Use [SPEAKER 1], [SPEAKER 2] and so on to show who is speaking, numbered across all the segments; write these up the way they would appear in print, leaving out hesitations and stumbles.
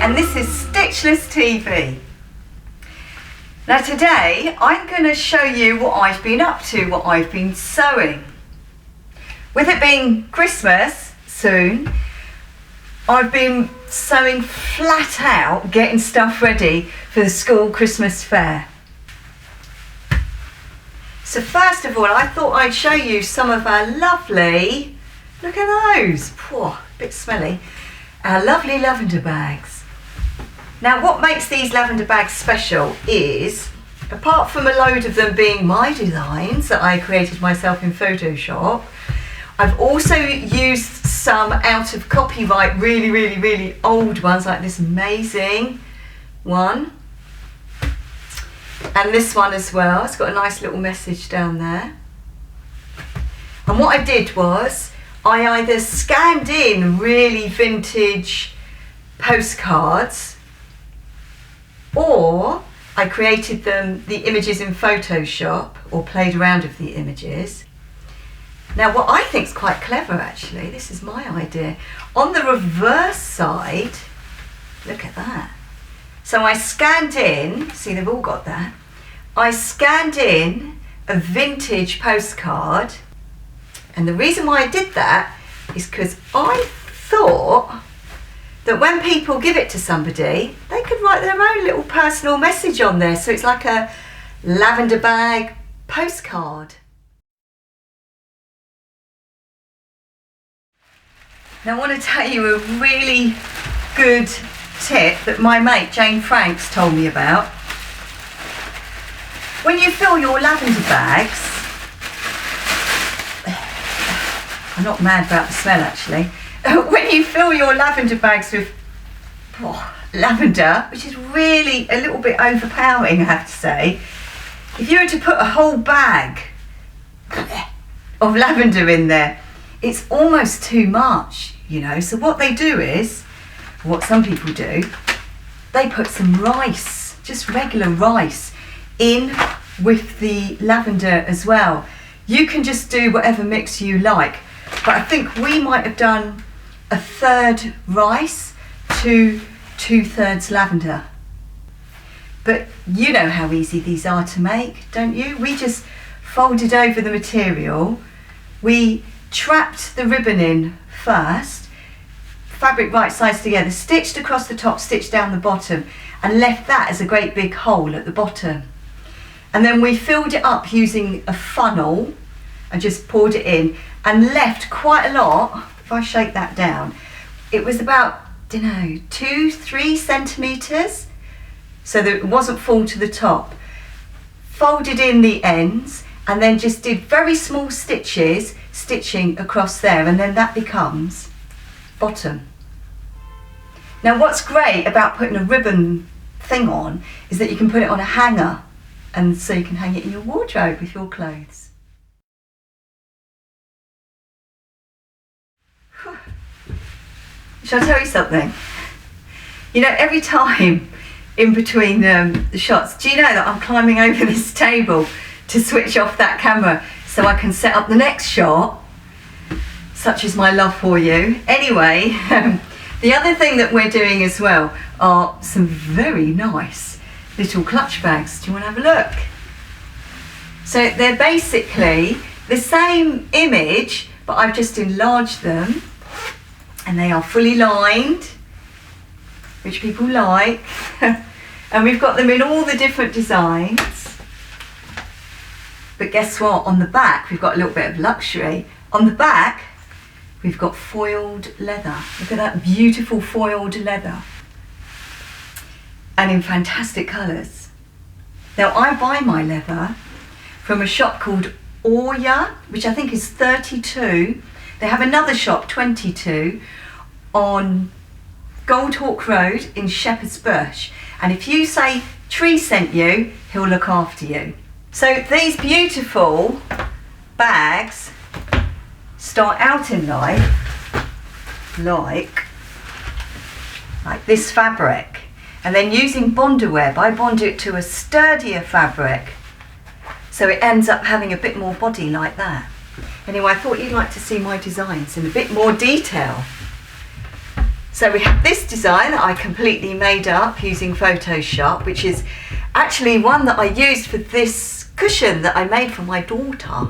[SPEAKER 1] and this is Stitchless TV. Now today I'm going to show you what I've been up to, what I've been sewing. With it being Christmas soon, I've been sewing flat out, getting stuff ready for the school Christmas fair. So first of all, I thought I'd show you some of our lovely, look at those, a bit smelly, our lovely lavender bags. Now what makes these lavender bags special is, apart from a load of them being my designs that I created myself in Photoshop, I've also used some out of copyright, really old ones, like this amazing one. And this one as well. It's got a nice little message down there. And what I did was, I either scanned in really vintage postcards, or I created the images in Photoshop, or played around with the images. Now what I think is quite clever actually, this is my idea, on the reverse side, look at that. So I scanned in, see they've all got that, I scanned in a vintage postcard, and the reason why I did that is because I thought that when people give it to somebody, they could write their own little personal message on there, so it's like a lavender bag postcard. Now I want to tell you a really good tip that my mate Jane Franks told me about. When you fill your lavender bags, I'm not mad about the smell actually, when you fill your lavender bags with lavender, which is really a little bit overpowering I have to say, if you were to put a whole bag of lavender in there, it's almost too much, you know. So what they do is, what some people do, they put some rice, just regular rice, in with the lavender as well. You can just do whatever mix you like, but I think we might have done a third rice to 2/3 lavender. But you know how easy these are to make, don't you? We just folded over the material, we trapped the ribbon in first, fabric right sides together, stitched across the top, stitched down the bottom, and left that as a great big hole at the bottom. And then we filled it up using a funnel and just poured it in, and left quite a lot. If I shake that down, it was about, I don't know, 2-3 centimetres, so that it wasn't full to the top. Folded in the ends, and then just did very small stitches, stitching across there, and then that becomes bottom. Now what's great about putting a ribbon thing on is that you can put it on a hanger, and so you can hang it in your wardrobe with your clothes. Whew. Shall I tell you something? You know, every time in between the shots, do you know that I'm climbing over this table to switch off that camera so I can set up the next shot? Such is my love for you. Anyway, the other thing that we're doing as well are some very nice little clutch bags. Do you want to have a look? So they're basically the same image, but I've just enlarged them, and they are fully lined, which people like. And we've got them in all the different designs. But guess what? On the back, we've got a little bit of luxury. On the back, we've got foiled leather. Look at that beautiful foiled leather. And in fantastic colours. Now I buy my leather from a shop called Orya, which I think is 32. They have another shop, 22, on Goldhawk Road in Shepherd's Bush. And if you say Tree sent you, he'll look after you. So these beautiful bags start out in life like this fabric, and then using Bonder web, I bond it to a sturdier fabric, so it ends up having a bit more body like that. Anyway, I thought you'd like to see my designs in a bit more detail. So we have this design that I completely made up using Photoshop, which is actually one that I used for this cushion that I made for my daughter.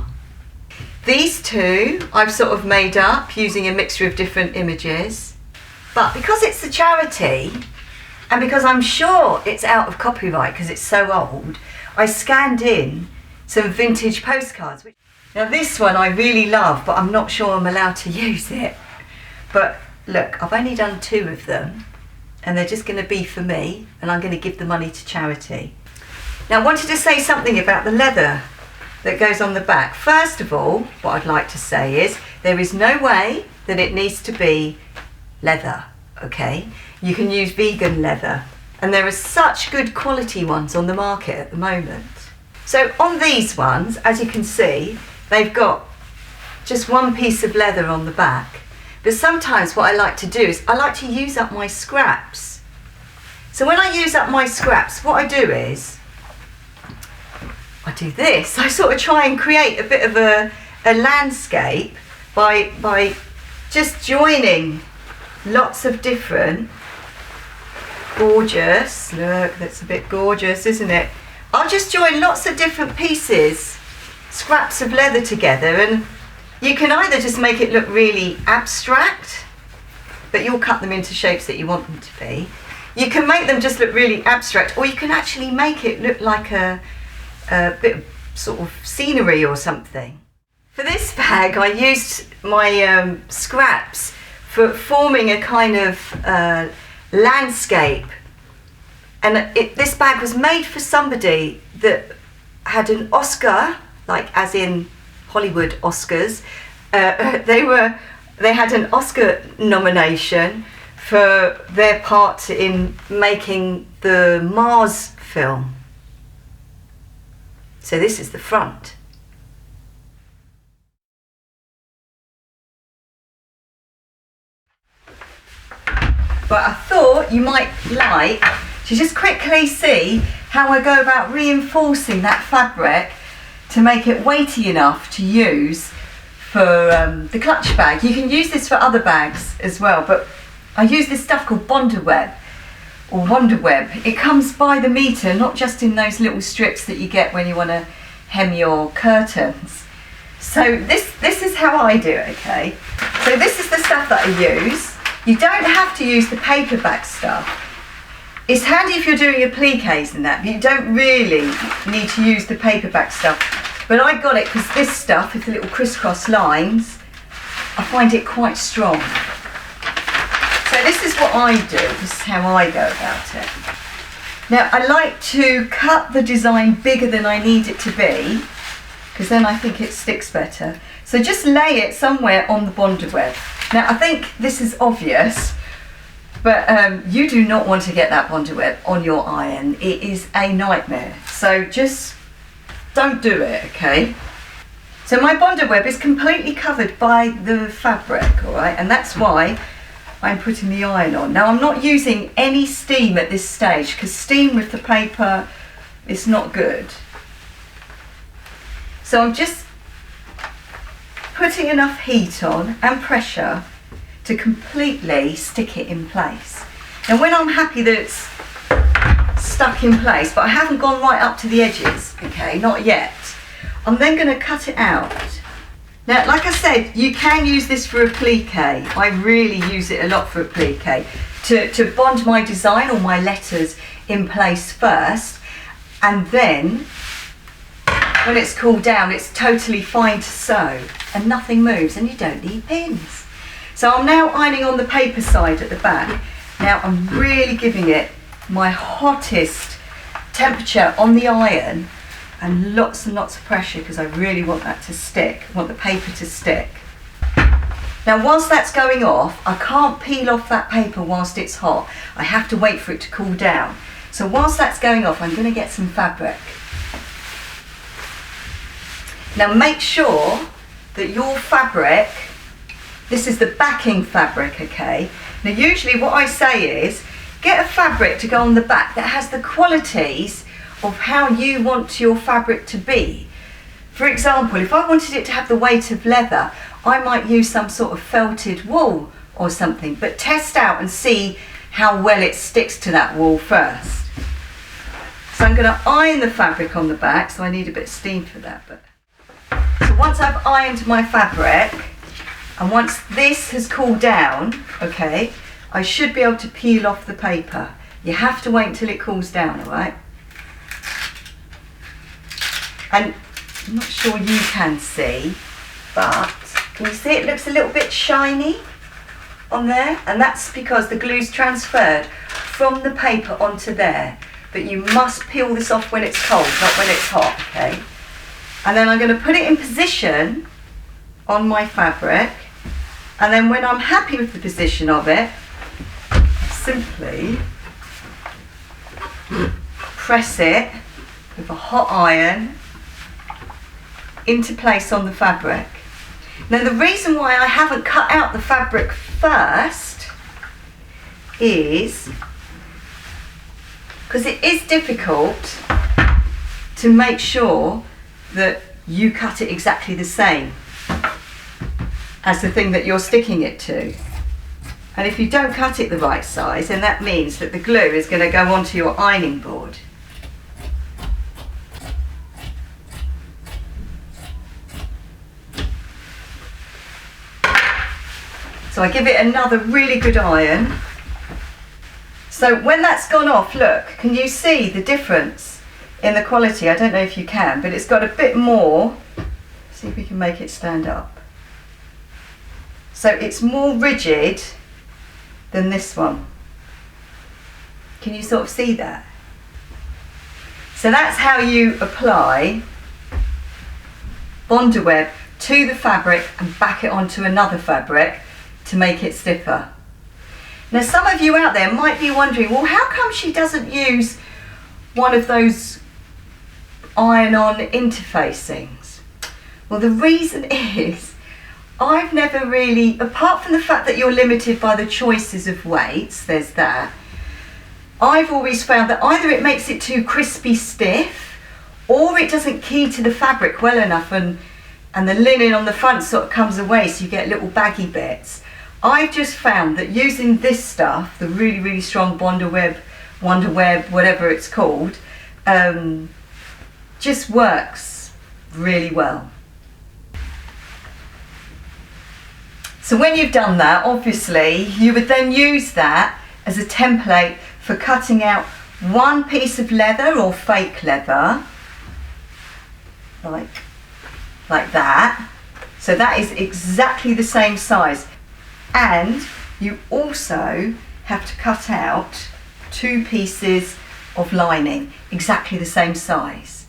[SPEAKER 1] These two I've sort of made up using a mixture of different images. But because it's a charity, and because I'm sure it's out of copyright because it's so old, I scanned in some vintage postcards. Now this one I really love, but I'm not sure I'm allowed to use it. But look, I've only done 2 of them, and they're just going to be for me, and I'm going to give the money to charity. Now I wanted to say something about the leather that goes on the back. First of all, what I'd like to say is there is no way that it needs to be leather, okay? You can use vegan leather, and there are such good quality ones on the market at the moment. So on these ones, as you can see, they've got just one piece of leather on the back. But sometimes what I like to do is I like to use up my scraps. So when I use up my scraps, what I do is I do this. I sort of try and create a bit of a landscape by just joining lots of different gorgeous, look, that's a bit gorgeous, isn't it? I'll just join lots of different pieces, scraps of leather together, and you can either just make it look really abstract, but you'll cut them into shapes that you want them to be. You can make them just look really abstract, or you can actually make it look like a bit of sort of scenery or something. For this bag, I used my scraps for forming a kind of landscape. And this bag was made for somebody that had an Oscar, like as in Hollywood Oscars. They had an Oscar nomination for their part in making the Mars film. So this is the front. But I thought you might like to just quickly see how I go about reinforcing that fabric to make it weighty enough to use for the clutch bag. You can use this for other bags as well, but I use this stuff called Bonderweb or Wonderweb. It comes by the metre, not just in those little strips that you get when you want to hem your curtains. So this is how I do it, okay? So this is the stuff that I use. You don't have to use the paperback stuff. It's handy if you're doing appliques and that, but you don't really need to use the paperback stuff. But I got it because this stuff with the little crisscross lines, I find it quite strong. So this is what I do, this is how I go about it. Now I like to cut the design bigger than I need it to be, because then I think it sticks better. So just lay it somewhere on the Bonderweb. Now I think this is obvious, but you do not want to get that Bonderweb on your iron. It is a nightmare. So just don't do it, okay? So my Bonderweb is completely covered by the fabric, all right? And that's why I'm putting the iron on. Now I'm not using any steam at this stage because steam with the paper is not good. So I'm just putting enough heat on and pressure to completely stick it in place. Now when I'm happy that it's stuck in place, but I haven't gone right up to the edges, okay, not yet, I'm then going to cut it out. Now like I said, you can use this for applique. I really use it a lot for applique, to bond my design or my letters in place first, and then when it's cooled down it's totally fine to sew and nothing moves and you don't need pins. So I'm now ironing on the paper side at the back. Now I'm really giving it my hottest temperature on the iron and lots of pressure because I really want that to stick, I want the paper to stick. Now whilst that's going off, I can't peel off that paper whilst it's hot. I have to wait for it to cool down. So whilst that's going off, I'm going to get some fabric. Now make sure that your fabric, this is the backing fabric, okay? Now usually what I say is, get a fabric to go on the back that has the qualities of how you want your fabric to be. For example, if I wanted it to have the weight of leather, I might use some sort of felted wool or something, but test out and see how well it sticks to that wall first. So I'm going to iron the fabric on the back, so I need a bit of steam for that. So once I've ironed my fabric, and once this has cooled down, okay, I should be able to peel off the paper. You have to wait until it cools down, all right? And I'm not sure you can see, but can you see it looks a little bit shiny on there? And that's because the glue's transferred from the paper onto there. But you must peel this off when it's cold, not when it's hot, okay? And then I'm going to put it in position on my fabric. And then when I'm happy with the position of it, simply press it with a hot iron into place on the fabric. Now the reason why I haven't cut out the fabric first is because it is difficult to make sure that you cut it exactly the same as the thing that you're sticking it to. And if you don't cut it the right size, then that means that the glue is going to go onto your ironing board. So I give it another really good iron. So when that's gone off, look, can you see the difference in the quality? I don't know if you can, but it's got a bit more. See if we can make it stand up. So it's more rigid than this one. Can you sort of see that? So that's how you apply Bondaweb to the fabric and back it onto another fabric to make it stiffer. Now some of you out there might be wondering, well, how come she doesn't use one of those iron-on interfacings? Well, the reason is I've never really, apart from the fact that you're limited by the choices of weights, there's that, I've always found that either it makes it too crispy stiff or it doesn't key to the fabric well enough and the linen on the front sort of comes away so you get little baggy bits. I've just found that using this stuff, the really, really strong Wonderweb, whatever it's called, just works really well. So when you've done that, obviously, you would then use that as a template for cutting out one piece of leather or fake leather, like that. So that is exactly the same size. And you also have to cut out 2 pieces of lining, exactly the same size.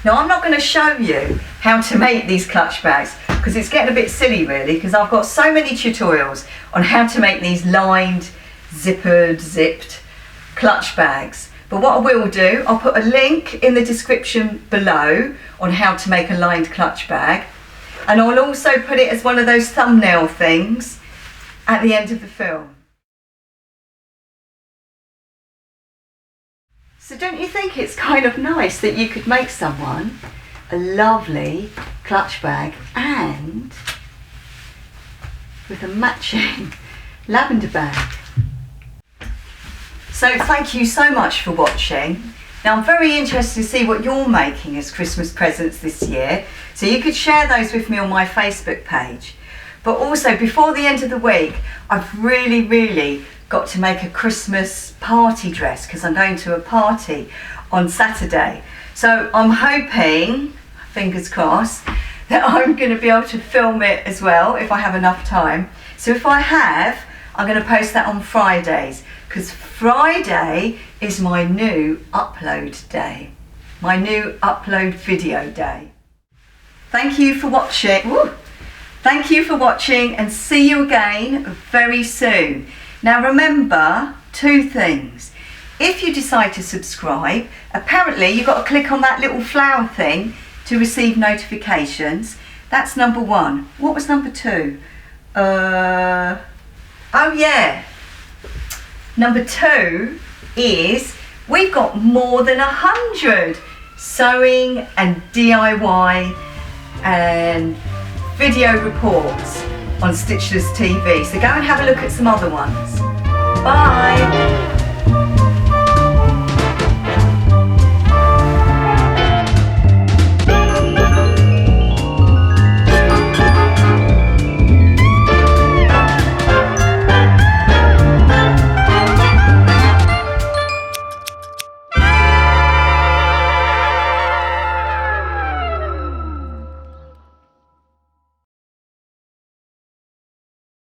[SPEAKER 1] Now I'm not going to show you how to make these clutch bags because it's getting a bit silly really, because I've got so many tutorials on how to make these lined, zippered, zipped clutch bags. But what I will do, I'll put a link in the description below on how to make a lined clutch bag. And I'll also put it as one of those thumbnail things at the end of the film. So don't you think it's kind of nice that you could make someone a lovely clutch bag and with a matching lavender bag? So thank you so much for watching. Now I'm very interested to see what you're making as Christmas presents this year. So you could share those with me on my Facebook page. But also before the end of the week, I've really got to make a Christmas party dress because I'm going to a party on Saturday. So I'm hoping, fingers crossed, that I'm going to be able to film it as well if I have enough time. So if I have, I'm going to post that on Fridays because Friday is my new upload day, my new upload video day. Thank you for watching. Woo! Thank you for watching and see you again very soon. Now remember 2 things. If you decide to subscribe, apparently you've got to click on that little flower thing to receive notifications. That's number 1. What was number 2? Oh yeah. Number 2 is we've got more than 100 sewing and DIY and video reports on Stitchless TV. So go and have a look at some other ones. Bye.